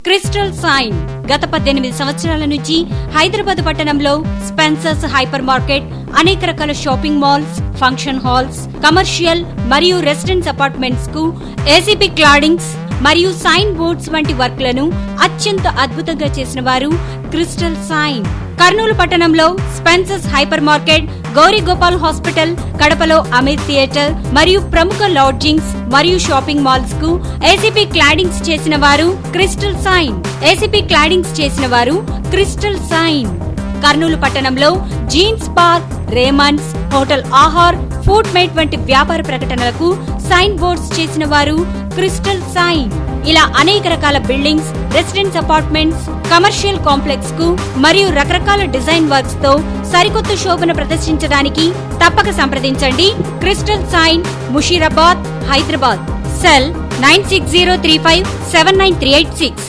Crystal sign గత 18 సంవత్సరాల నుంచి హైదరాబాద్ పట్టణంలో స్పెన్సర్స్ హైపర్ మార్కెట్, అనేక రకాల shopping malls, function halls, commercial మరియు రెసిడెన్స్ అపార్ట్మెంట్స్ కు ఏసీపీ క్లాడింగ్స్ మరియు సైన్ బోర్డ్స్ వంటి వర్క్లను అత్యంత అద్భుతంగా చేసిన వారు క్రిస్టల్ సైన్. కర్నూలు పట్టణంలో Spencer's hyper market, Gowri Gopal hospital, కడపలో అమీర్ థియేటర్ మరియు ప్రముఖ లాడ్జింగ్స్ మరియు షాపింగ్ మాల్స్ కు ఏసీపీ క్లాడింగ్స్ చేసిన వారు క్రిస్టల్ సైన్. ఏసీపీ క్లాడింగ్స్ చేసిన వారు క్రిస్టల్ సైన్. కర్నూలు పట్టణంలో jeans park, Raymonds, hotel Aahar, food mate వంటి వ్యాపార ప్రకటనలకు సైన్ బోర్డ్స్ చేసిన వారు క్రిస్టల్ సైన్. ఇలా అనేక రకాల buildings, residence apartments, commercial complex కు మరియు రకరకాల డిజైన్ వర్క్స్ తో సరికొత్త శోభను ప్రదర్శించడానికి తప్పక సంప్రదించండి. Crystal Sign, Musheerabad, Hyderabad. Cell 9603579386.